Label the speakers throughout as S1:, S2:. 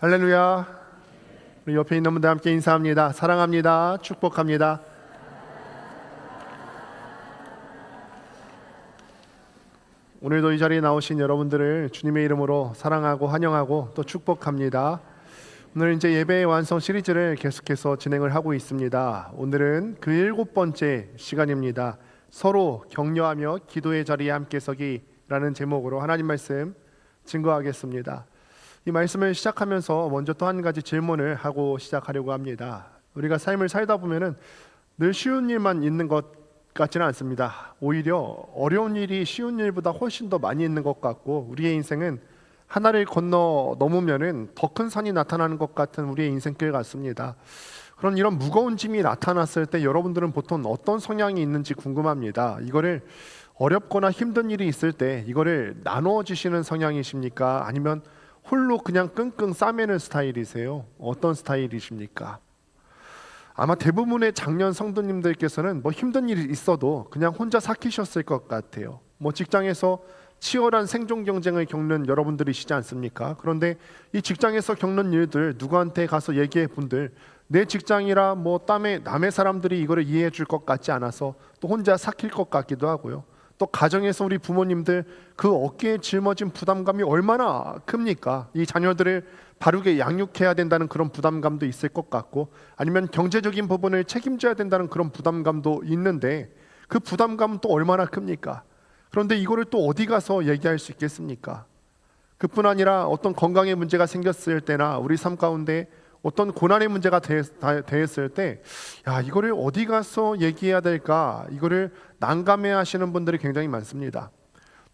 S1: 할렐루야. 우리 옆에 있는 분들 함께 인사합니다. 사랑합니다. 축복합니다. 오늘도 이 자리에 나오신 여러분들을 주님의 이름으로 사랑하고 환영하고 또 축복합니다. 오늘 이제 예배의 완성 시리즈를 계속해서 진행을 하고 있습니다. 오늘은 그 7번째 시간입니다. 서로 격려하며 기도의 자리에 함께 서기라는 제목으로 하나님 말씀 증거하겠습니다. 이 말씀을 시작하면서 먼저 또 한 가지 질문을 하고 시작하려고 합니다. 우리가 삶을 살다 보면은 늘 쉬운 일만 있는 것 같지는 않습니다. 오히려 어려운 일이 쉬운 일보다 훨씬 더 많이 있는 것 같고, 우리의 인생은 하나를 건너 넘으면은 더 큰 산이 나타나는 것 같은 우리의 인생길 같습니다. 그런 이런 무거운 짐이 나타났을 때 여러분들은 보통 어떤 성향이 있는지 궁금합니다. 이거를 어렵거나 힘든 일이 있을 때 이거를 나누어 주시는 성향이십니까? 아니면 홀로 그냥 끙끙 싸매는 스타일이세요? 어떤 스타일이십니까? 아마 대부분의 장년 성도님들께서는 뭐 힘든 일이 있어도 그냥 혼자 삭히셨을 것 같아요. 뭐 직장에서 치열한 생존 경쟁을 겪는 여러분들이시지 않습니까? 그런데 이 직장에서 겪는 일들 누구한테 가서 얘기해 본들 내 직장이라 뭐 남의 사람들이 이거를 이해해 줄 것 같지 않아서 또 혼자 삭힐 것 같기도 하고요. 또 가정에서 우리 부모님들 그 어깨에 짊어진 부담감이 얼마나 큽니까? 이 자녀들을 바르게 양육해야 된다는 그런 부담감도 있을 것 같고, 아니면 경제적인 부분을 책임져야 된다는 그런 부담감도 있는데 그 부담감은 또 얼마나 큽니까? 그런데 이거를 또 어디 가서 얘기할 수 있겠습니까? 그뿐 아니라 어떤 건강에 문제가 생겼을 때나 우리 삶 가운데 어떤 고난의 문제가 대했을 때 이거를 어디 가서 얘기해야 될까, 이거를 난감해 하시는 분들이 굉장히 많습니다.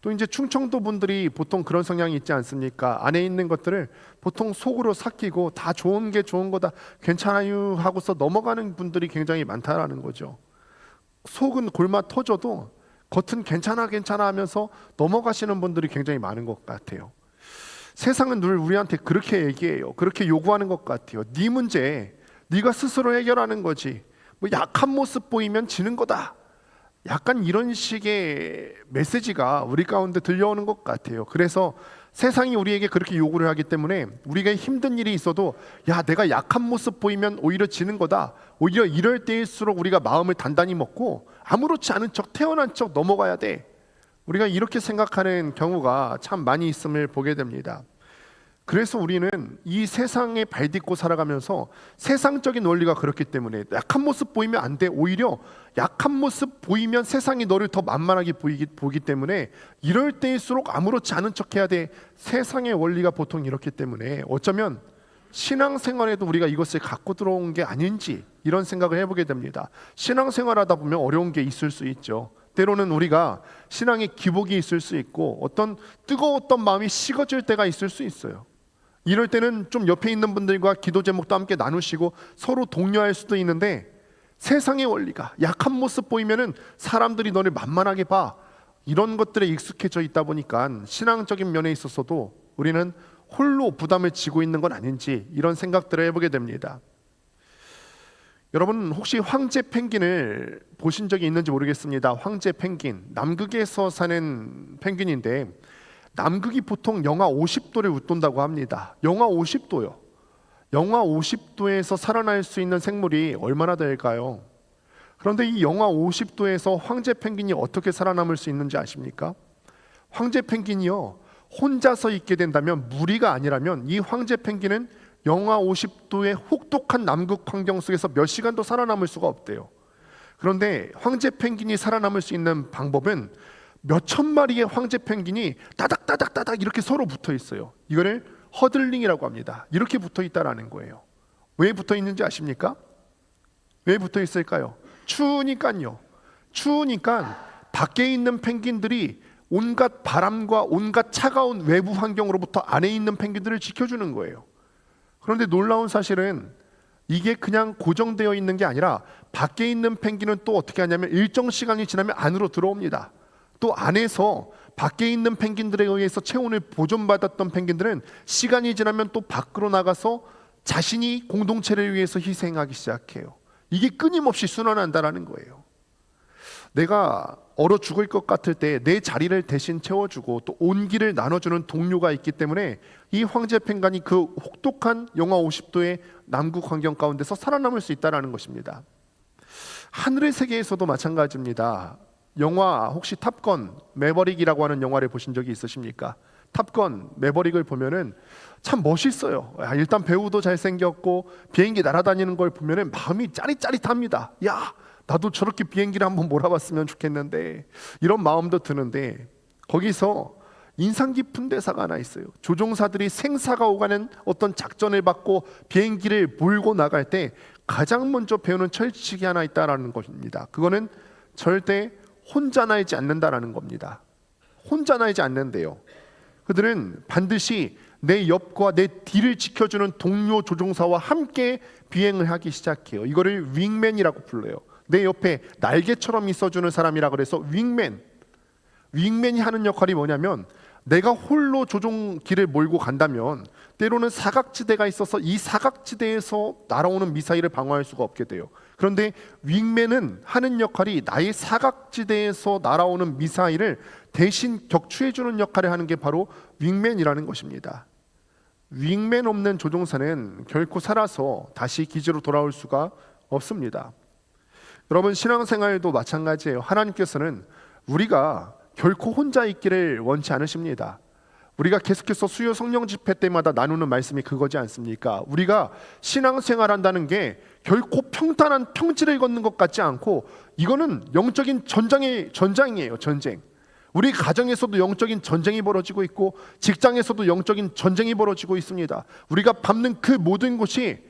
S1: 또 이제 충청도 분들이 보통 그런 성향이 있지 않습니까? 안에 있는 것들을 보통 속으로 삭히고 다 좋은 게 좋은 거다, 괜찮아요 하고서 넘어가는 분들이 굉장히 많다라는 거죠. 속은 골마 터져도 겉은 괜찮아 하면서 넘어가시는 분들이 굉장히 많은 것 같아요. 세상은 늘 우리한테 그렇게 얘기해요. 그렇게 요구하는 것 같아요. 네 문제 네가 스스로 해결하는 거지, 뭐 약한 모습 보이면 지는 거다, 약간 이런 식의 메시지가 우리 가운데 들려오는 것 같아요. 그래서 세상이 우리에게 그렇게 요구를 하기 때문에 우리가 힘든 일이 있어도 내가 약한 모습 보이면 오히려 지는 거다, 오히려 이럴 때일수록 우리가 마음을 단단히 먹고 아무렇지 않은 척 태어난 척 넘어가야 돼, 우리가 이렇게 생각하는 경우가 참 많이 있음을 보게 됩니다. 그래서 우리는 이 세상에 발딛고 살아가면서 세상적인 원리가 그렇기 때문에 약한 모습 보이면 안 돼, 오히려 약한 모습 보이면 세상이 너를 더 만만하게 보기 때문에 이럴 때일수록 아무렇지 않은 척 해야 돼. 세상의 원리가 보통 이렇기 때문에 어쩌면 신앙생활에도 우리가 이것을 갖고 들어온 게 아닌지 이런 생각을 해보게 됩니다. 신앙생활하다 보면 어려운 게 있을 수 있죠. 때로는 우리가 신앙의 기복이 있을 수 있고 어떤 뜨거웠던 마음이 식어질 때가 있을 수 있어요. 이럴 때는 좀 옆에 있는 분들과 기도 제목도 함께 나누시고 서로 독려할 수도 있는데, 세상의 원리가 약한 모습 보이면은 사람들이 너를 만만하게 봐, 이런 것들에 익숙해져 있다 보니까 신앙적인 면에 있어서도 우리는 홀로 부담을 지고 있는 건 아닌지 이런 생각들을 해보게 됩니다. 여러분 혹시 황제 펭귄을 보신 적이 있는지 모르겠습니다. 황제 펭귄, 남극에서 사는 펭귄인데 남극이 보통 영하 50도를 웃돈다고 합니다. 영하 50도요. 영하 50도에서 살아날 수 있는 생물이 얼마나 될까요? 그런데 이 영하 50도에서 황제 펭귄이 어떻게 살아남을 수 있는지 아십니까? 황제 펭귄이요, 혼자서 있게 된다면, 무리가 아니라면 이 황제 펭귄은 영하 50도의 혹독한 남극 환경 속에서 몇 시간도 살아남을 수가 없대요. 그런데 황제 펭귄이 살아남을 수 있는 방법은 몇천 마리의 황제 펭귄이 따닥따닥따닥 이렇게 서로 붙어 있어요. 이거를 허들링이라고 합니다. 이렇게 붙어 있다라는 거예요. 왜 붙어 있는지 아십니까? 왜 붙어 있을까요? 추우니까요. 추우니까 밖에 있는 펭귄들이 온갖 바람과 온갖 차가운 외부 환경으로부터 안에 있는 펭귄들을 지켜주는 거예요. 그런데 놀라운 사실은 이게 그냥 고정되어 있는 게 아니라 밖에 있는 펭귄은 또 어떻게 하냐면 일정 시간이 지나면 안으로 들어옵니다. 또 안에서 밖에 있는 펭귄들에 의해서 체온을 보존받았던 펭귄들은 시간이 지나면 또 밖으로 나가서 자신이 공동체를 위해서 희생하기 시작해요. 이게 끊임없이 순환한다라는 거예요. 내가 얼어 죽을 것 같을 때 내 자리를 대신 채워주고 또 온기를 나눠주는 동료가 있기 때문에 이 황제 펭간이 그 혹독한 영하 50도의 남극 환경 가운데서 살아남을 수 있다는 것입니다. 하늘의 세계에서도 마찬가지입니다. 영화 혹시 탑건 매버릭이라고 하는 영화를 보신 적이 있으십니까? 탑건 매버릭을 보면은 참 멋있어요. 일단 배우도 잘생겼고 비행기 날아다니는 걸 보면은 마음이 짜릿짜릿합니다. 야, 나도 저렇게 비행기를 한번 몰아봤으면 좋겠는데, 이런 마음도 드는데, 거기서 인상 깊은 대사가 하나 있어요. 조종사들이 생사가 오가는 어떤 작전을 받고 비행기를 몰고 나갈 때 가장 먼저 배우는 철칙이 하나 있다라는 것입니다. 그거는 절대 혼자 날지 않는다라는 겁니다. 혼자 날지 않는데요. 그들은 반드시 내 옆과 내 뒤를 지켜주는 동료 조종사와 함께 비행을 하기 시작해요. 이거를 윙맨이라고 불러요. 내 옆에 날개처럼 있어주는 사람이라 그래서 윙맨. 윙맨이 하는 역할이 뭐냐면, 내가 홀로 조종기를 몰고 간다면 때로는 사각지대가 있어서 이 사각지대에서 날아오는 미사일을 방어할 수가 없게 돼요. 그런데 윙맨은 하는 역할이 나의 사각지대에서 날아오는 미사일을 대신 격추해주는 역할을 하는 게 바로 윙맨이라는 것입니다. 윙맨 없는 조종사는 결코 살아서 다시 기지로 돌아올 수가 없습니다. 여러분, 신앙생활도 마찬가지예요. 하나님께서는 우리가 결코 혼자 있기를 원치 않으십니다. 우리가 계속해서 수요 성령 집회 때마다 나누는 말씀이 그거지 않습니까? 우리가 신앙생활한다는 게 결코 평탄한 평지를 걷는 것 같지 않고, 이거는 영적인 전장이에요. 전쟁. 우리 가정에서도 영적인 전쟁이 벌어지고 있고, 직장에서도 영적인 전쟁이 벌어지고 있습니다. 우리가 밟는 그 모든 곳이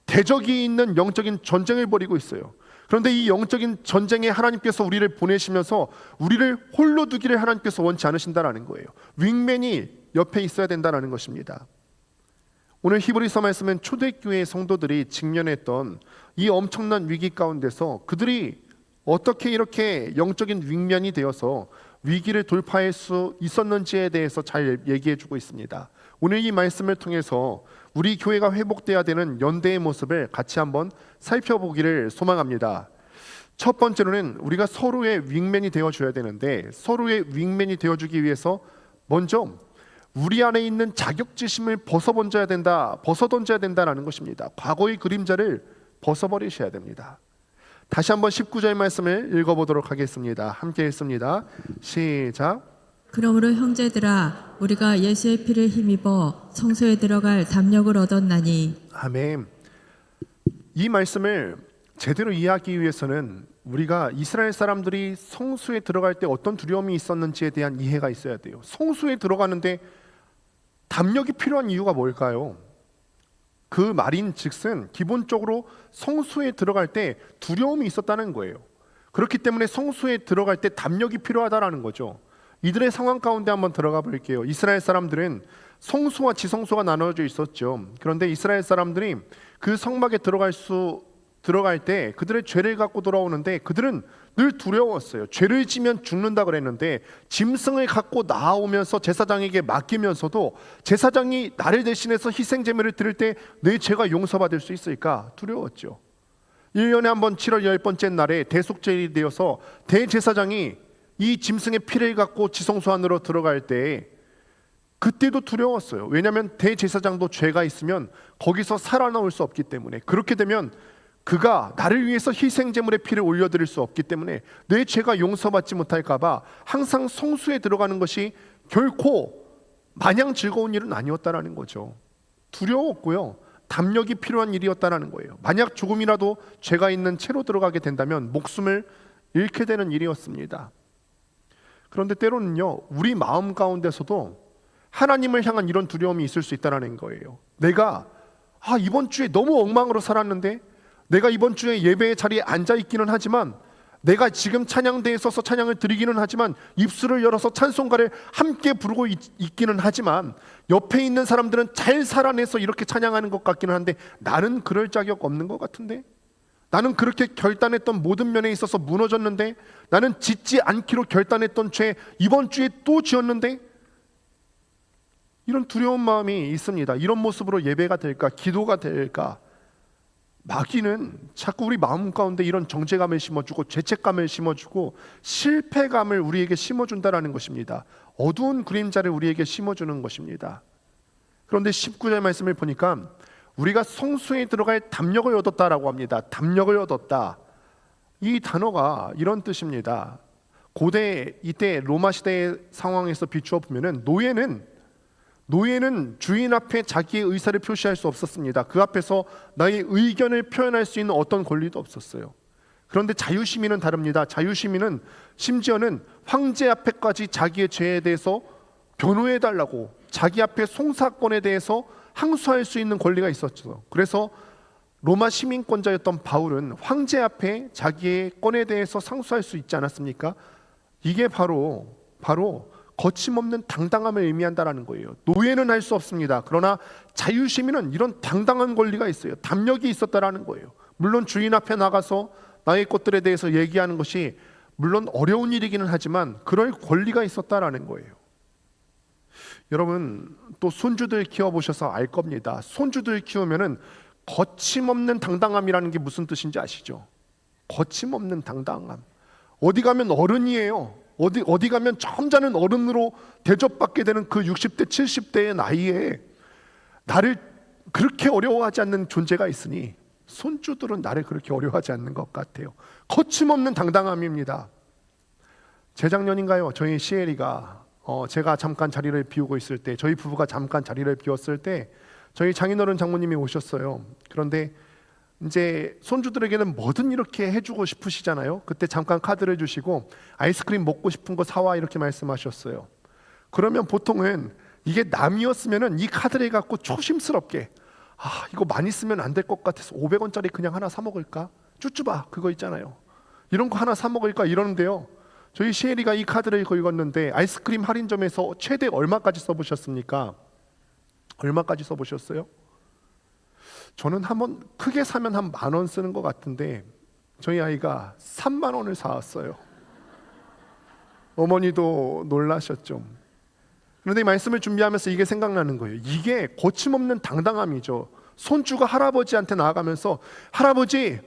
S1: 대적이 있는 영적인 전쟁을 벌이고 있어요. 그런데 이 영적인 전쟁에 하나님께서 우리를 보내시면서 우리를 홀로 두기를 하나님께서 원치 않으신다라는 거예요. 윙맨이 옆에 있어야 된다는 것입니다. 오늘 히브리서 말씀은 초대교회 성도들이 직면했던 이 엄청난 위기 가운데서 그들이 어떻게 이렇게 영적인 윙맨이 되어서 위기를 돌파할 수 있었는지에 대해서 잘 얘기해주고 있습니다. 오늘 이 말씀을 통해서 우리 교회가 회복돼야 되는 연대의 모습을 같이 한번 살펴보기를 소망합니다. 첫 번째로는 우리가 서로의 윙맨이 되어줘야 되는데, 서로의 윙맨이 되어주기 위해서 먼저 우리 안에 있는 자격지심을 벗어던져야 된다라는 것입니다. 과거의 그림자를 벗어버리셔야 됩니다. 다시 한번 19절 말씀을 읽어보도록 하겠습니다. 함께 읽습니다. 시작.
S2: 그러므로 형제들아, 우리가 예수의 피를 힘입어 성소에 들어갈 담력을 얻었나니.
S1: 아멘. 이 말씀을 제대로 이해하기 위해서는 우리가 이스라엘 사람들이 성소에 들어갈 때 어떤 두려움이 있었는지에 대한 이해가 있어야 돼요. 성소에 들어가는데 담력이 필요한 이유가 뭘까요? 그 말인즉슨 기본적으로 성소에 들어갈 때 두려움이 있었다는 거예요. 그렇기 때문에 성소에 들어갈 때 담력이 필요하다라는 거죠. 이들의 상황 가운데 한번 들어가 볼게요. 이스라엘 사람들은 성소와 지성소가 나눠져 있었죠. 그런데 이스라엘 사람들이 그 성막에 들어갈 때 그들의 죄를 갖고 돌아오는데 그들은 늘 두려웠어요. 죄를 지면 죽는다 그랬는데 짐승을 갖고 나오면서 제사장에게 맡기면서도 제사장이 나를 대신해서 희생 제물을 드릴 때 내 죄가 용서받을 수 있을까 두려웠죠. 1년에 한 번 7월 10번째 날에 대속죄일이 되어서 대제사장이 이 짐승의 피를 갖고 지성소 안으로 들어갈 때 그때도 두려웠어요. 왜냐하면 대제사장도 죄가 있으면 거기서 살아나올 수 없기 때문에, 그렇게 되면 그가 나를 위해서 희생제물의 피를 올려드릴 수 없기 때문에 내 죄가 용서받지 못할까 봐 항상 성수에 들어가는 것이 결코 마냥 즐거운 일은 아니었다라는 거죠. 두려웠고요, 담력이 필요한 일이었다라는 거예요. 만약 조금이라도 죄가 있는 채로 들어가게 된다면 목숨을 잃게 되는 일이었습니다. 그런데 때로는요, 우리 마음 가운데서도 하나님을 향한 이런 두려움이 있을 수 있다는 거예요. 내가 이번 주에 너무 엉망으로 살았는데, 내가 이번 주에 예배의 자리에 앉아 있기는 하지만, 내가 지금 찬양대에 서서 찬양을 드리기는 하지만, 입술을 열어서 찬송가를 함께 부르고 있기는 하지만, 옆에 있는 사람들은 잘 살아내서 이렇게 찬양하는 것 같기는 한데 나는 그럴 자격 없는 것 같은데, 나는 그렇게 결단했던 모든 면에 있어서 무너졌는데, 나는 짓지 않기로 결단했던 죄 이번 주에 또 지었는데, 이런 두려운 마음이 있습니다. 이런 모습으로 예배가 될까, 기도가 될까, 마귀는 자꾸 우리 마음 가운데 이런 정죄감을 심어주고 죄책감을 심어주고 실패감을 우리에게 심어준다라는 것입니다. 어두운 그림자를 우리에게 심어주는 것입니다. 그런데 19절 말씀을 보니까 우리가 성소에 들어갈 담력을 얻었다라고 합니다. 담력을 얻었다. 이 단어가 이런 뜻입니다. 고대 이때 로마 시대의 상황에서 비추어 보면은 노예는 주인 앞에 자기의 의사를 표시할 수 없었습니다. 그 앞에서 나의 의견을 표현할 수 있는 어떤 권리도 없었어요. 그런데 자유시민은 다릅니다. 자유시민은 심지어는 황제 앞에까지 자기의 죄에 대해서 변호해달라고, 자기 앞에 송사건에 대해서 항소할 수 있는 권리가 있었죠. 그래서 로마 시민권자였던 바울은 황제 앞에 자기의 건에 대해서 상소할 수 있지 않았습니까? 이게 바로 거침없는 당당함을 의미한다라는 거예요. 노예는 할 수 없습니다. 그러나 자유시민은 이런 당당한 권리가 있어요. 담력이 있었다라는 거예요. 물론 주인 앞에 나가서 나의 것들에 대해서 얘기하는 것이 물론 어려운 일이기는 하지만 그럴 권리가 있었다라는 거예요. 여러분, 또 손주들 키워보셔서 알 겁니다. 손주들 키우면은 거침없는 당당함이라는 게 무슨 뜻인지 아시죠? 거침없는 당당함. 어디 가면 어른이에요. 어디 가면 점잖은 어른으로 대접받게 되는 그 60대 70대의 나이에 나를 그렇게 어려워하지 않는 존재가 있으니 손주들은 나를 그렇게 어려워하지 않는 것 같아요. 거침없는 당당함입니다. 재작년인가요? 저희 시엘이가 제가 잠깐 자리를 비우고 있을 때, 저희 부부가 잠깐 자리를 비웠을 때 저희 장인어른 장모님이 오셨어요. 그런데 이제 손주들에게는 뭐든 이렇게 해주고 싶으시잖아요. 그때 잠깐 카드를 주시고 아이스크림 먹고 싶은 거 사와 이렇게 말씀하셨어요. 그러면 보통은 이게 남이었으면은 이 카드를 갖고 조심스럽게 이거 많이 쓰면 안 될 것 같아서 500원짜리 그냥 하나 사 먹을까? 쭈쭈바 그거 있잖아요. 이런 거 하나 사 먹을까 이러는데요. 저희 시엘이가 이 카드를 읽었는데 아이스크림 할인점에서 최대 얼마까지 써보셨습니까? 얼마까지 써보셨어요? 저는 한번 크게 사면 한 10,000원 쓰는 것 같은데 저희 아이가 3만 원을 사왔어요. 어머니도 놀라셨죠. 그런데 이 말씀을 준비하면서 이게 생각나는 거예요. 이게 거침없는 당당함이죠. 손주가 할아버지한테 나아가면서 할아버지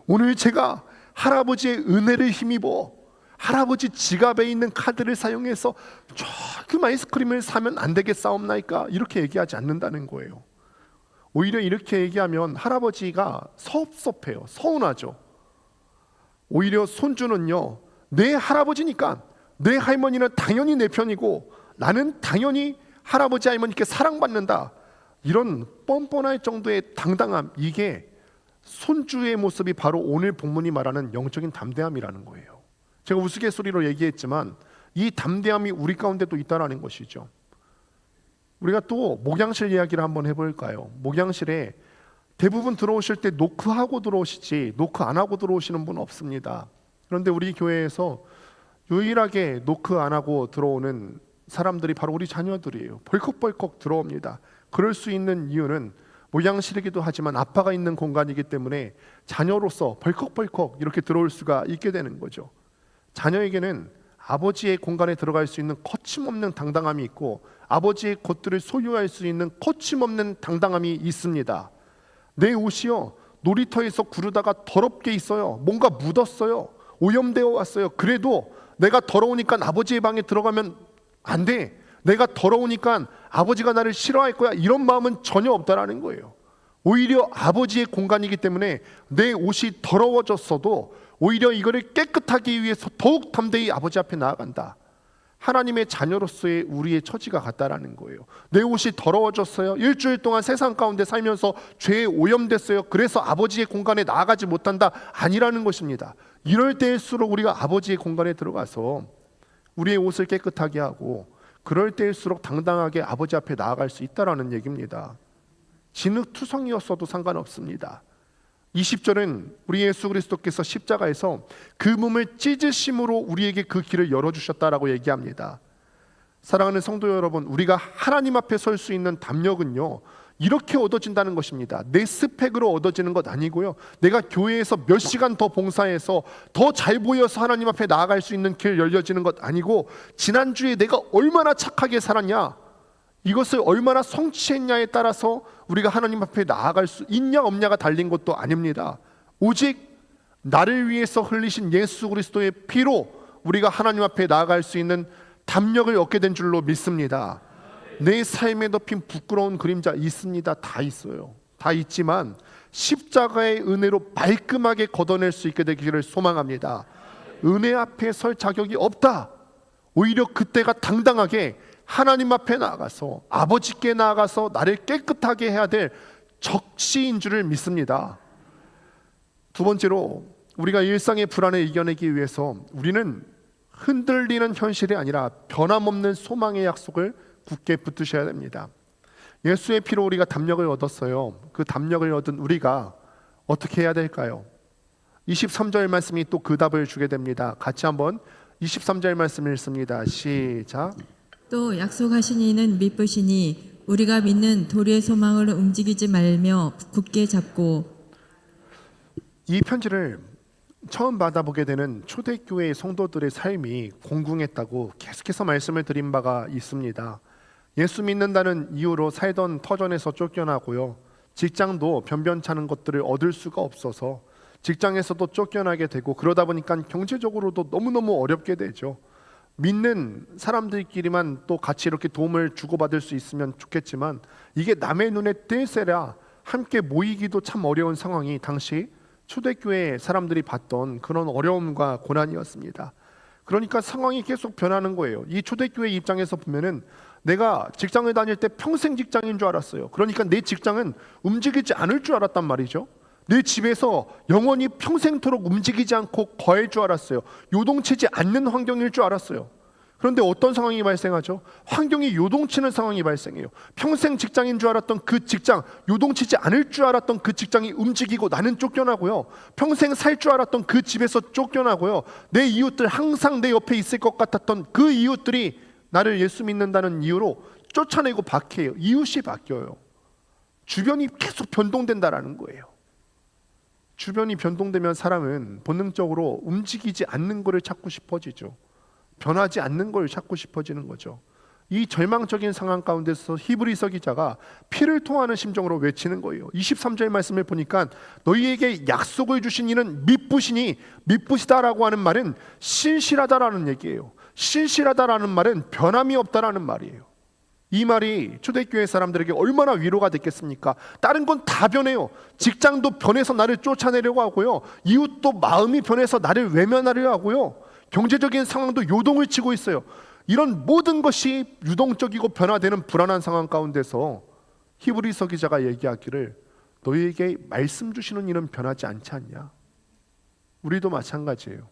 S1: 오늘 제가 할아버지의 은혜를 힘입어 할아버지 지갑에 있는 카드를 사용해서 조금 아이스크림을 사면 안 되겠사옵나이까? 이렇게 얘기하지 않는다는 거예요. 오히려 이렇게 얘기하면 할아버지가 섭섭해요. 서운하죠. 오히려 손주는요, 내 할아버지니까 내 할머니는 당연히 내 편이고 나는 당연히 할아버지 할머니께 사랑받는다. 이런 뻔뻔할 정도의 당당함, 이게 손주의 모습이 바로 오늘 본문이 말하는 영적인 담대함이라는 거예요. 제가 우스갯소리로 얘기했지만 이 담대함이 우리 가운데도 있다라는 것이죠. 우리가 또 목양실 이야기를 한번 해볼까요? 목양실에 대부분 들어오실 때 노크하고 들어오시지 노크 안 하고 들어오시는 분 없습니다. 그런데 우리 교회에서 유일하게 노크 안 하고 들어오는 사람들이 바로 우리 자녀들이에요. 벌컥벌컥 들어옵니다. 그럴 수 있는 이유는 목양실이기도 하지만 아빠가 있는 공간이기 때문에 자녀로서 벌컥벌컥 이렇게 들어올 수가 있게 되는 거죠. 자녀에게는 아버지의 공간에 들어갈 수 있는 거침없는 당당함이 있고 아버지의 것들을 소유할 수 있는 거침없는 당당함이 있습니다. 내 옷이요, 놀이터에서 구르다가 더럽게 있어요. 뭔가 묻었어요. 오염되어 왔어요. 그래도 내가 더러우니까 아버지의 방에 들어가면 안 돼. 내가 더러우니까 아버지가 나를 싫어할 거야. 이런 마음은 전혀 없다라는 거예요. 오히려 아버지의 공간이기 때문에 내 옷이 더러워졌어도 오히려 이거를 깨끗하기 위해서 더욱 담대히 아버지 앞에 나아간다. 하나님의 자녀로서의 우리의 처지가 같다라는 거예요. 내 옷이 더러워졌어요. 일주일 동안 세상 가운데 살면서 죄에 오염됐어요. 그래서 아버지의 공간에 나아가지 못한다. 아니라는 것입니다. 이럴 때일수록 우리가 아버지의 공간에 들어가서 우리의 옷을 깨끗하게 하고 그럴 때일수록 당당하게 아버지 앞에 나아갈 수 있다라는 얘기입니다. 진흙투성이었어도 상관없습니다. 20절은 우리 예수 그리스도께서 십자가에서 그 몸을 찢으심으로 우리에게 그 길을 열어주셨다라고 얘기합니다. 사랑하는 성도 여러분, 우리가 하나님 앞에 설 수 있는 담력은요, 이렇게 얻어진다는 것입니다. 내 스펙으로 얻어지는 것 아니고요, 내가 교회에서 몇 시간 더 봉사해서 더 잘 보여서 하나님 앞에 나아갈 수 있는 길 열려지는 것 아니고 지난주에 내가 얼마나 착하게 살았냐, 이것을 얼마나 성취했냐에 따라서 우리가 하나님 앞에 나아갈 수 있냐 없냐가 달린 것도 아닙니다. 오직 나를 위해서 흘리신 예수 그리스도의 피로 우리가 하나님 앞에 나아갈 수 있는 담력을 얻게 된 줄로 믿습니다. 내 삶에 덮인 부끄러운 그림자 있습니다. 다 있어요. 다 있지만 십자가의 은혜로 말끔하게 걷어낼 수 있게 되기를 소망합니다. 은혜 앞에 설 자격이 없다. 오히려 그때가 당당하게 하나님 앞에 나아가서 아버지께 나아가서 나를 깨끗하게 해야 될 적시인 줄을 믿습니다. 두 번째로 우리가 일상의 불안을 이겨내기 위해서 우리는 흔들리는 현실이 아니라 변함없는 소망의 약속을 굳게 붙드셔야 됩니다. 예수의 피로 우리가 담력을 얻었어요. 그 담력을 얻은 우리가 어떻게 해야 될까요? 23절 말씀이 또 그 답을 주게 됩니다. 같이 한번 23절 말씀을 읽습니다. 시작.
S2: 또 약속하신 이는 믿으시니 우리가 믿는 도리의 소망을 움직이지 말며 굳게 잡고.
S1: 이 편지를 처음 받아보게 되는 초대교회 성도들의 삶이 공궁했다고 계속해서 말씀을 드린 바가 있습니다. 예수 믿는다는 이유로 살던 터전에서 쫓겨나고요, 직장도 변변찮은 것들을 얻을 수가 없어서 직장에서도 쫓겨나게 되고, 그러다 보니까 경제적으로도 너무너무 어렵게 되죠. 믿는 사람들끼리만 또 같이 이렇게 도움을 주고받을 수 있으면 좋겠지만 이게 남의 눈에 뜰세라 함께 모이기도 참 어려운 상황이 당시 초대교회 사람들이 봤던 그런 어려움과 고난이었습니다. 그러니까 상황이 계속 변하는 거예요. 이 초대교회 입장에서 보면은 내가 직장을 다닐 때 평생 직장인 줄 알았어요. 그러니까 내 직장은 움직이지 않을 줄 알았단 말이죠. 내 집에서 영원히 평생토록 움직이지 않고 거할 줄 알았어요. 요동치지 않는 환경일 줄 알았어요. 그런데 어떤 상황이 발생하죠? 환경이 요동치는 상황이 발생해요. 평생 직장인 줄 알았던 그 직장, 요동치지 않을 줄 알았던 그 직장이 움직이고 나는 쫓겨나고요, 평생 살 줄 알았던 그 집에서 쫓겨나고요, 내 이웃들 항상 내 옆에 있을 것 같았던 그 이웃들이 나를 예수 믿는다는 이유로 쫓아내고 박해요. 이웃이 바뀌어요. 주변이 계속 변동된다라는 거예요. 주변이 변동되면 사람은 본능적으로 움직이지 않는 것을 찾고 싶어지죠. 변하지 않는 걸 찾고 싶어지는 거죠. 이 절망적인 상황 가운데서 히브리서 기자가 피를 토하는 심정으로 외치는 거예요. 23절 말씀을 보니까 너희에게 약속을 주신 이는 믿으시니, 믿으시다라고 하는 말은 신실하다라는 얘기예요. 신실하다라는 말은 변함이 없다라는 말이에요. 이 말이 초대교회 사람들에게 얼마나 위로가 됐겠습니까? 다른 건 다 변해요. 직장도 변해서 나를 쫓아내려고 하고요, 이웃도 마음이 변해서 나를 외면하려 하고요, 경제적인 상황도 요동을 치고 있어요. 이런 모든 것이 유동적이고 변화되는 불안한 상황 가운데서 히브리서 기자가 얘기하기를 너희에게 말씀 주시는 일은 변하지 않지 않냐? 우리도 마찬가지예요.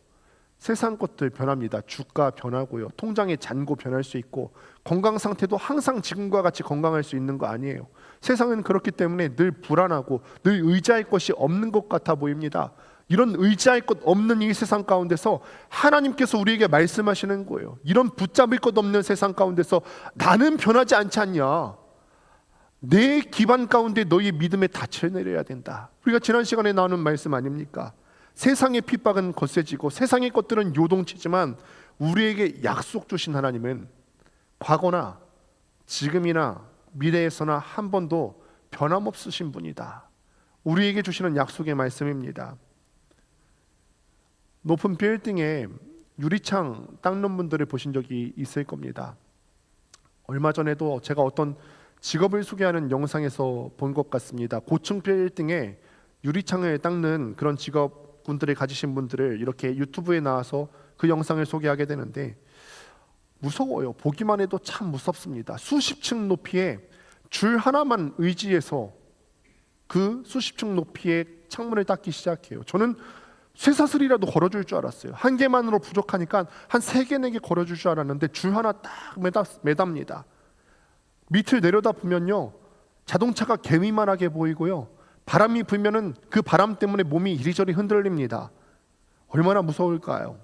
S1: 세상 것들 변합니다. 주가 변하고요, 통장의 잔고 변할 수 있고, 건강 상태도 항상 지금과 같이 건강할 수 있는 거 아니에요. 세상은 그렇기 때문에 늘 불안하고 늘 의지할 것이 없는 것 같아 보입니다. 이런 의지할 것 없는 이 세상 가운데서 하나님께서 우리에게 말씀하시는 거예요. 이런 붙잡을 것 없는 세상 가운데서 나는 변하지 않지 않냐? 내 기반 가운데 너희 믿음의 닻을 내려야 된다. 우리가 지난 시간에 나눈 말씀 아닙니까? 세상의 핍박은 거세지고 세상의 것들은 요동치지만 우리에게 약속 주신 하나님은 과거나 지금이나 미래에서나 한 번도 변함없으신 분이다. 우리에게 주시는 약속의 말씀입니다. 높은 빌딩에 유리창 닦는 분들을 보신 적이 있을 겁니다. 얼마 전에도 제가 어떤 직업을 소개하는 영상에서 본 것 같습니다. 고층 빌딩에 유리창을 닦는 그런 직업군들을 가지신 분들을 이렇게 유튜브에 나와서 그 영상을 소개하게 되는데 무서워요. 보기만 해도 참 무섭습니다. 수십 층 높이에 줄 하나만 의지해서 그 수십 층 높이의 창문을 닦기 시작해요. 저는 쇠사슬이라도 걸어줄 줄 알았어요. 한 개만으로 부족하니까 한 3개, 4개 걸어줄 줄 알았는데 줄 하나 딱 매답니다. 밑을 내려다 보면요, 자동차가 개미만하게 보이고요, 바람이 불면은 그 바람 때문에 몸이 이리저리 흔들립니다. 얼마나 무서울까요?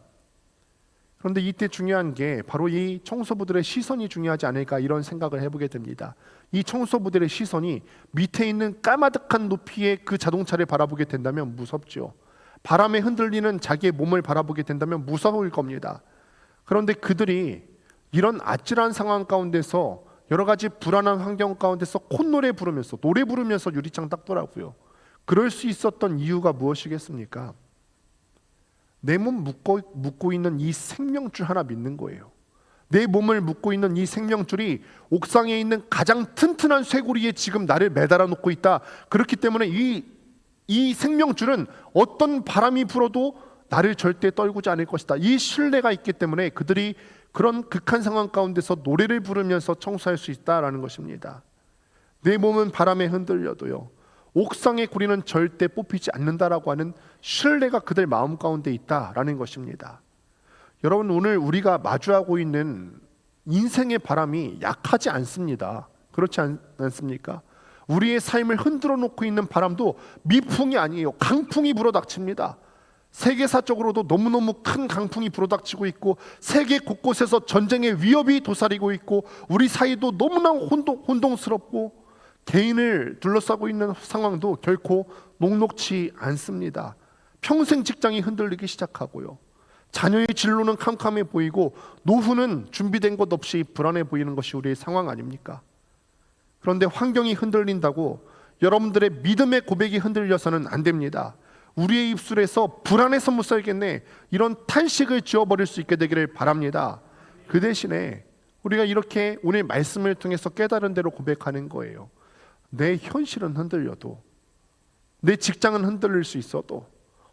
S1: 그런데 이때 중요한 게 바로 이 청소부들의 시선이 중요하지 않을까, 이런 생각을 해보게 됩니다. 이 청소부들의 시선이 밑에 있는 까마득한 높이의 그 자동차를 바라보게 된다면 무섭죠. 바람에 흔들리는 자기의 몸을 바라보게 된다면 무서울 겁니다. 그런데 그들이 이런 아찔한 상황 가운데서 여러 가지 불안한 환경 가운데서 콧노래 부르면서 노래 부르면서 유리창 닦더라고요. 그럴 수 있었던 이유가 무엇이겠습니까? 내 몸 묶고 있는 이 생명줄 하나 믿는 거예요. 내 몸을 묶고 있는 이 생명줄이 옥상에 있는 가장 튼튼한 쇠고리에 지금 나를 매달아 놓고 있다. 그렇기 때문에 이 생명줄은 어떤 바람이 불어도 나를 절대 떨구지 않을 것이다. 이 신뢰가 있기 때문에 그들이 그런 극한 상황 가운데서 노래를 부르면서 청소할 수 있다라는 것입니다. 내 몸은 바람에 흔들려도요, 옥상의 고리는 절대 뽑히지 않는다라고 하는 신뢰가 그들 마음 가운데 있다라는 것입니다. 여러분, 오늘 우리가 마주하고 있는 인생의 바람이 약하지 않습니다. 그렇지 않습니까? 우리의 삶을 흔들어 놓고 있는 바람도 미풍이 아니에요. 강풍이 불어닥칩니다. 세계사적으로도 너무너무 큰 강풍이 불어닥치고 있고, 세계 곳곳에서 전쟁의 위협이 도사리고 있고, 우리 사이도 너무나 혼동스럽고, 개인을 둘러싸고 있는 상황도 결코 녹록치 않습니다. 평생 직장이 흔들리기 시작하고요, 자녀의 진로는 캄캄해 보이고, 노후는 준비된 것 없이 불안해 보이는 것이 우리의 상황 아닙니까? 그런데 환경이 흔들린다고 여러분들의 믿음의 고백이 흔들려서는 안 됩니다. 우리의 입술에서 불안해서 못 살겠네, 이런 탄식을 지워버릴 수 있게 되기를 바랍니다. 그 대신에 우리가 이렇게 오늘 말씀을 통해서 깨달은 대로 고백하는 거예요. 내 현실은 흔들려도, 내 직장은 흔들릴 수 있어도,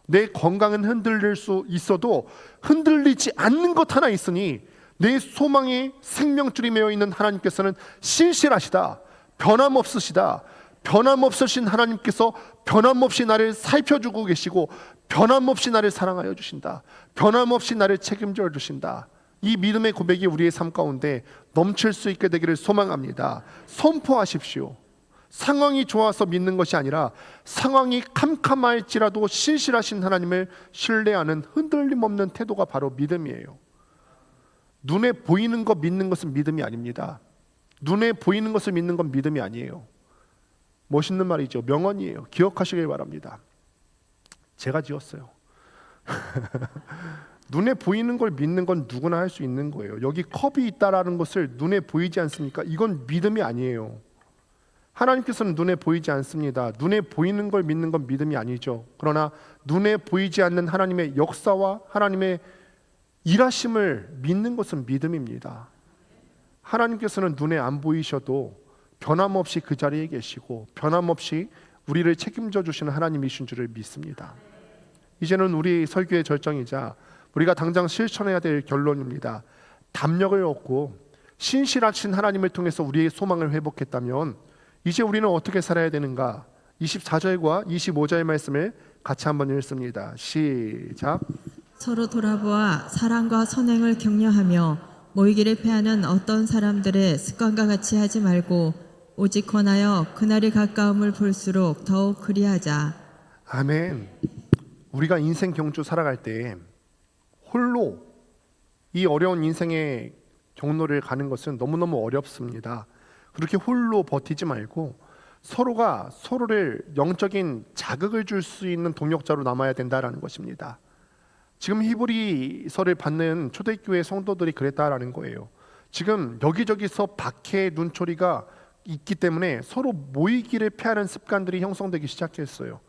S1: 내 건강은 흔들릴 수 있어도 흔들리지 않는 것 하나 있으니, 내 소망의 생명줄이 메어 있는 하나님께서는 신실하시다, 변함없으시다. 변함없으신 하나님께서 변함없이 나를 살펴주고 계시고, 변함없이 나를 사랑하여 주신다, 변함없이 나를 책임져 주신다. 이 믿음의 고백이 우리의 삶 가운데 넘칠 수 있게 되기를 소망합니다. 선포하십시오. 상황이 좋아서 믿는 것이 아니라 상황이 캄캄할지라도 신실하신 하나님을 신뢰하는 흔들림 없는 태도가 바로 믿음이에요. 눈에 보이는 것 믿는 것은 믿음이 아닙니다. 눈에 보이는 것을 믿는 건 믿음이 아니에요. 멋있는 말이죠. 명언이에요. 기억하시길 바랍니다. 제가 지었어요. 눈에 보이는 걸 믿는 건 누구나 할 수 있는 거예요. 여기 컵이 있다라는 것을 눈에 보이지 않습니까? 이건 믿음이 아니에요. 하나님께서는 눈에 보이지 않습니다. 눈에 보이는 걸 믿는 건 믿음이 아니죠. 그러나 눈에 보이지 않는 하나님의 역사와 하나님의 일하심을 믿는 것은 믿음입니다. 하나님께서는 눈에 안 보이셔도 변함없이 그 자리에 계시고, 변함없이 우리를 책임져 주시는 하나님이신 줄을 믿습니다. 이제는 우리 설교의 절정이자 우리가 당장 실천해야 될 결론입니다. 담력을 얻고 신실하신 하나님을 통해서 우리의 소망을 회복했다면 이제 우리는 어떻게 살아야 되는가? 24절과 25절 말씀을 같이 한번 읽습니다. 시작.
S2: 서로 돌아보아 사랑과 선행을 격려하며 모이기를 패하는 어떤 사람들의 습관과 같이 하지 말고 오직 권하여 그날이 가까움을 볼수록 더욱 그리하자.
S1: 아멘. 우리가 인생 경주 살아갈 때 홀로 이 어려운 인생의 경로를 가는 것은 너무너무 어렵습니다. 그렇게 홀로 버티지 말고 서로가 서로를 영적인 자극을 줄 수 있는 동역자로 남아야 된다라는 것입니다. 지금 히브리서를 받는 초대교회 성도들이 그랬다라는 거예요. 지금 여기저기서 박해의 눈초리가 있기 때문에 서로 모이기를 피하는 습관들이 형성되기 시작했어요.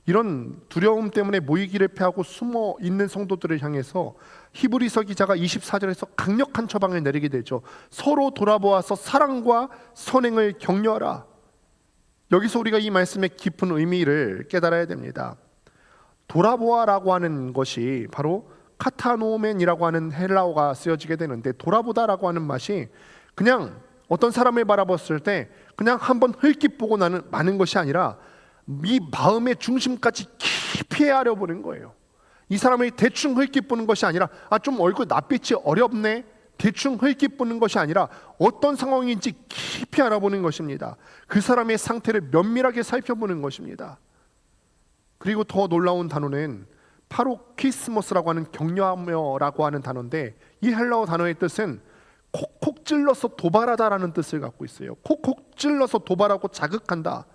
S1: 이런 두려움 때문에 모이기를 피하고 숨어 있는 성도들을 향해서 히브리서 기자가 24절에서 강력한 처방을 내리게 되죠. 서로 돌아보아서 사랑과 선행을 격려하라. 여기서 우리가 이 말씀의 깊은 의미를 깨달아야 됩니다. 돌아보아라고 하는 것이 바로 카타노멘이라고 하는 헬라어가 쓰여지게 되는데, 돌아보다라고 하는 맛이 그냥 어떤 사람을 바라봤을 때 그냥 한번 흘낏 보고 마는 것이 아니라 이 마음의 중심까지 깊이 알아보는 거예요. 이 사람을 대충 흘낏 보는 것이 아니라 좀 얼굴 낯빛이 어렵네, 대충 흘낏 보는 것이 아니라 어떤 상황인지 깊이 알아보는 것입니다. 그 사람의 상태를 면밀하게 살펴보는 것입니다. 그리고 더 놀라운 단어는 파로키스모스라고 하는 격려하며라고 하는 단어인데, 이 헬라어 단어의 뜻은 콕콕 찔러서 도발하다라는 뜻을 갖고 있어요. 콕콕 찔러서 도발하고 자극한다.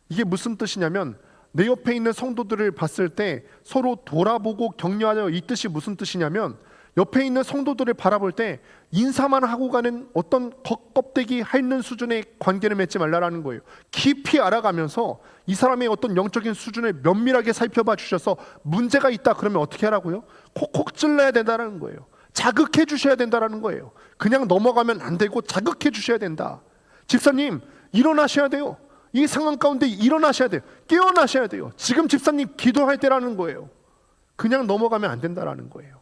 S1: 이게 무슨 뜻이냐면, 내 옆에 있는 성도들을 봤을 때 서로 돌아보고 격려하려, 이 뜻이 무슨 뜻이냐면 옆에 있는 성도들을 바라볼 때 인사만 하고 가는 어떤 겉껍데기 핥는 수준의 관계를 맺지 말라라는 거예요. 깊이 알아가면서 이 사람의 어떤 영적인 수준을 면밀하게 살펴봐 주셔서 문제가 있다 그러면 어떻게 하라고요? 콕콕 찔러야 된다는 거예요. 자극해 주셔야 된다는 거예요. 그냥 넘어가면 안 되고 자극해 주셔야 된다. 집사님 일어나셔야 돼요. 이 상황 가운데 일어나셔야 돼요. 깨어나셔야 돼요. 지금 집사님 기도할 때라는 거예요. 그냥 넘어가면 안 된다라는 거예요.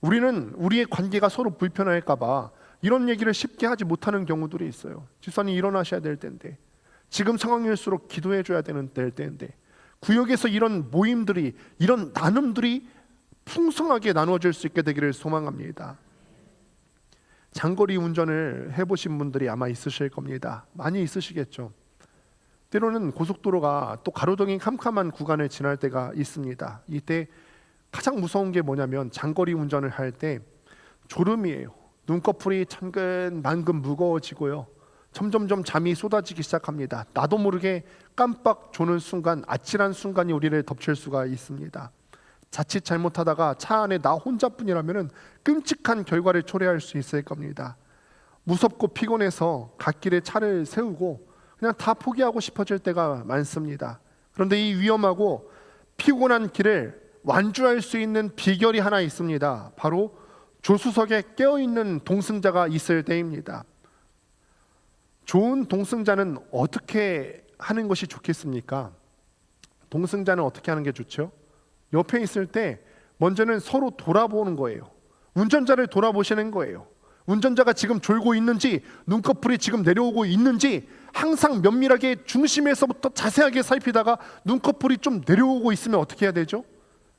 S1: 우리는 우리의 관계가 서로 불편할까 봐 이런 얘기를 쉽게 하지 못하는 경우들이 있어요. 집사님 일어나셔야 될 텐데, 지금 상황일수록 기도해 줘야 될 때인데, 구역에서 이런 모임들이, 이런 나눔들이 풍성하게 나누어질 수 있게 되기를 소망합니다. 장거리 운전을 해보신 분들이 아마 있으실 겁니다. 많이 있으시겠죠. 때로는 고속도로가 또 가로등이 캄캄한 구간을 지날 때가 있습니다. 이때 가장 무서운 게 뭐냐면 장거리 운전을 할 때 졸음이에요. 눈꺼풀이 천근만근 무거워지고요. 점점점 잠이 쏟아지기 시작합니다. 나도 모르게 깜빡 조는 순간, 아찔한 순간이 우리를 덮칠 수가 있습니다. 자칫 잘못하다가 차 안에 나 혼자뿐이라면 끔찍한 결과를 초래할 수 있을 겁니다. 무섭고 피곤해서 갓길에 차를 세우고 그냥 다 포기하고 싶어질 때가 많습니다. 그런데 이 위험하고 피곤한 길을 완주할 수 있는 비결이 하나 있습니다. 바로 조수석에 깨어있는 동승자가 있을 때입니다. 좋은 동승자는 어떻게 하는 것이 좋겠습니까? 동승자는 어떻게 하는 게 좋죠? 옆에 있을 때 먼저는 서로 돌아보는 거예요. 운전자를 돌아보시는 거예요. 운전자가 지금 졸고 있는지, 눈꺼풀이 지금 내려오고 있는지 항상 면밀하게 중심에서부터 자세하게 살피다가 눈꺼풀이 좀 내려오고 있으면 어떻게 해야 되죠?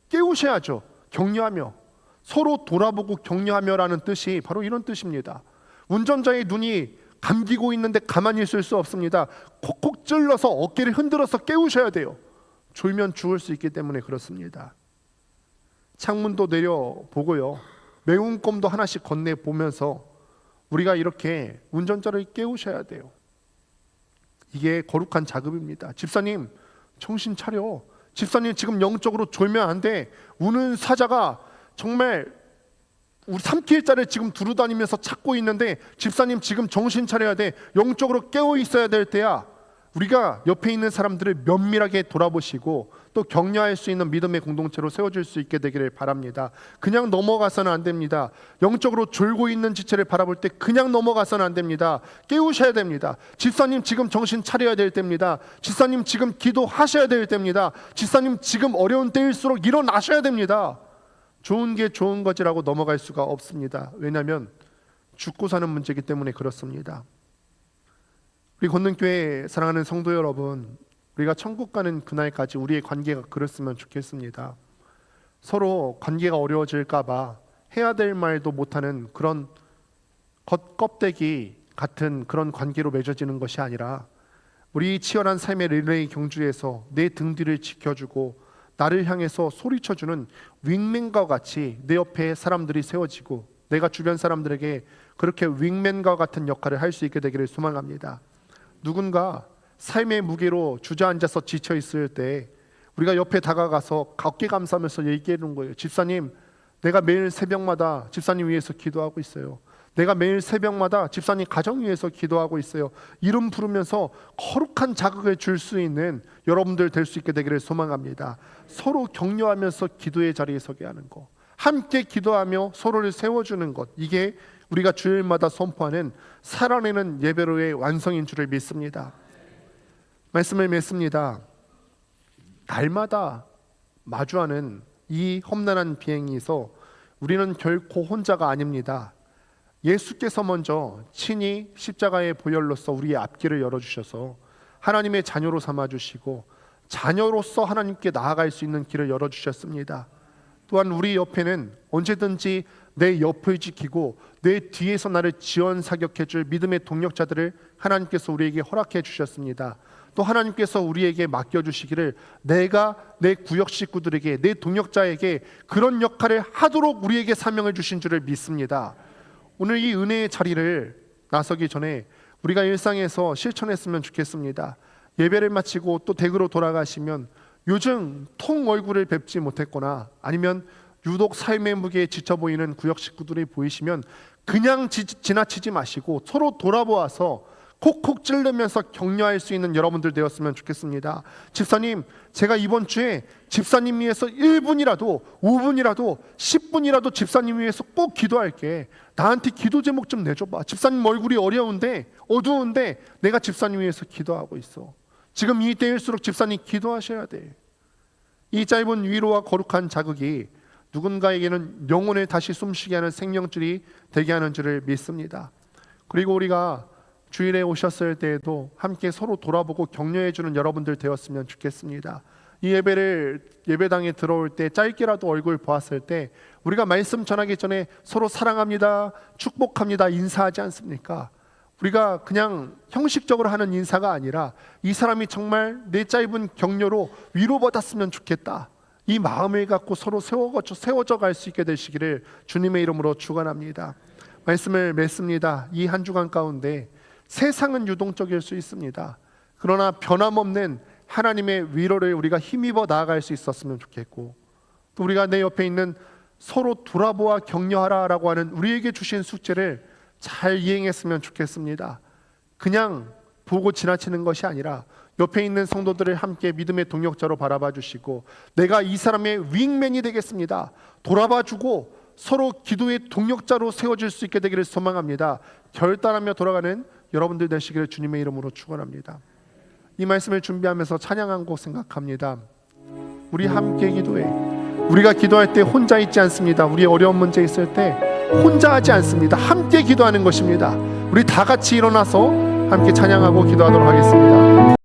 S1: 깨우셔야죠. 격려하며, 서로 돌아보고 격려하며라는 뜻이 바로 이런 뜻입니다. 운전자의 눈이 감기고 있는데 가만히 있을 수 없습니다. 콕콕 찔러서 어깨를 흔들어서 깨우셔야 돼요. 졸면 죽을 수 있기 때문에 그렇습니다. 창문도 내려보고요, 매운 껌도 하나씩 건네보면서 우리가 이렇게 운전자를 깨우셔야 돼요. 이게 거룩한 작업입니다. 집사님 정신 차려. 집사님 지금 영적으로 졸면 안 돼. 우는 사자가 정말 우리 삼킬자를 지금 두루다니면서 찾고 있는데 집사님 지금 정신 차려야 돼. 영적으로 깨어 있어야 될 때야. 우리가 옆에 있는 사람들을 면밀하게 돌아보시고 또 격려할 수 있는 믿음의 공동체로 세워질 수 있게 되기를 바랍니다. 그냥 넘어가서는 안 됩니다. 영적으로 졸고 있는 지체를 바라볼 때 그냥 넘어가서는 안 됩니다. 깨우셔야 됩니다. 집사님 지금 정신 차려야 될 때입니다. 집사님 지금 기도하셔야 될 때입니다. 집사님 지금 어려운 때일수록 일어나셔야 됩니다. 좋은 게 좋은 거지라고 넘어갈 수가 없습니다. 왜냐하면 죽고 사는 문제이기 때문에 그렇습니다. 우리 권능교회 사랑하는 성도 여러분, 우리가 천국 가는 그날까지 우리의 관계가 그랬으면 좋겠습니다. 서로 관계가 어려워질까 봐 해야 될 말도 못하는 그런 겉껍데기 같은 그런 관계로 맺어지는 것이 아니라 우리 치열한 삶의 릴레이 경주에서 내 등 뒤를 지켜주고 나를 향해서 소리쳐주는 윙맨과 같이 내 옆에 사람들이 세워지고 내가 주변 사람들에게 그렇게 윙맨과 같은 역할을 할 수 있게 되기를 소망합니다. 누군가 삶의 무게로 주저앉아서 지쳐 있을 때 우리가 옆에 다가가서 어깨 감싸면서 얘기하는 거예요. 집사님, 내가 매일 새벽마다 집사님 위해서 기도하고 있어요. 내가 매일 새벽마다 집사님 가정 위해서 기도하고 있어요. 이름 부르면서 거룩한 자극을 줄 수 있는 여러분들 될 수 있게 되기를 소망합니다. 서로 격려하면서 기도의 자리에 서게 하는 것, 함께 기도하며 서로를 세워주는 것, 이게 우리가 주일마다 선포하는 살아내는 예배로의 완성인 줄을 믿습니다. 말씀을 맺습니다. 날마다 마주하는 이 험난한 비행에서 우리는 결코 혼자가 아닙니다. 예수께서 먼저 친히 십자가의 보혈로서 우리의 앞길을 열어주셔서 하나님의 자녀로 삼아주시고 자녀로서 하나님께 나아갈 수 있는 길을 열어주셨습니다. 또한 우리 옆에는 언제든지 내 옆을 지키고 내 뒤에서 나를 지원 사격해줄 믿음의 동력자들을 하나님께서 우리에게 허락해 주셨습니다. 또 하나님께서 우리에게 맡겨주시기를 내가 내 구역 식구들에게, 내 동력자에게 그런 역할을 하도록 우리에게 사명을 주신 줄을 믿습니다. 오늘 이 은혜의 자리를 나서기 전에 우리가 일상에서 실천했으면 좋겠습니다. 예배를 마치고 또 댁으로 돌아가시면 요즘 통 얼굴을 뵙지 못했거나 아니면 유독 삶의 무게에 지쳐 보이는 구역 식구들이 보이시면 그냥 지나치지 마시고 서로 돌아보아서 콕콕 찌르면서 격려할 수 있는 여러분들 되었으면 좋겠습니다. 집사님, 제가 이번 주에 집사님 위해서 1분이라도 5분이라도 10분이라도 집사님 위해서 꼭 기도할게. 나한테 기도 제목 좀 내줘봐. 집사님 얼굴이 어두운데 내가 집사님 위해서 기도하고 있어. 지금 이 때일수록 집사님 기도하셔야 돼. 이 짧은 위로와 거룩한 자극이 누군가에게는 영혼을 다시 숨쉬게 하는 생명줄이 되게 하는 줄을 믿습니다. 그리고 우리가 주일에 오셨을 때에도 함께 서로 돌아보고 격려해 주는 여러분들 되었으면 좋겠습니다. 이 예배당에 들어올 때 짧게라도 얼굴 보았을 때 우리가 말씀 전하기 전에 서로 사랑합니다, 축복합니다 인사하지 않습니까? 우리가 그냥 형식적으로 하는 인사가 아니라 이 사람이 정말 내 짧은 격려로 위로받았으면 좋겠다, 이 마음을 갖고 서로 세워져 갈 수 있게 되시기를 주님의 이름으로 축원합니다. 말씀을 맺습니다. 이 한 주간 가운데 세상은 유동적일 수 있습니다. 그러나 변함없는 하나님의 위로를 우리가 힘입어 나아갈 수 있었으면 좋겠고, 또 우리가 내 옆에 있는 서로 돌아보아 격려하라라고 하는 우리에게 주신 숙제를 잘 이행했으면 좋겠습니다. 그냥 보고 지나치는 것이 아니라 옆에 있는 성도들을 함께 믿음의 동역자로 바라봐 주시고, 내가 이 사람의 윙맨이 되겠습니다, 돌아봐 주고 서로 기도의 동역자로 세워질 수 있게 되기를 소망합니다. 결단하며 돌아가는 여러분들 되시기를 주님의 이름으로 축원합니다. 이 말씀을 준비하면서 찬양한 곡 생각합니다. 우리 함께 기도해. 우리가 기도할 때 혼자 있지 않습니다. 우리 어려운 문제 있을 때 혼자 하지 않습니다. 함께 기도하는 것입니다. 우리 다 같이 일어나서 함께 찬양하고 기도하도록 하겠습니다.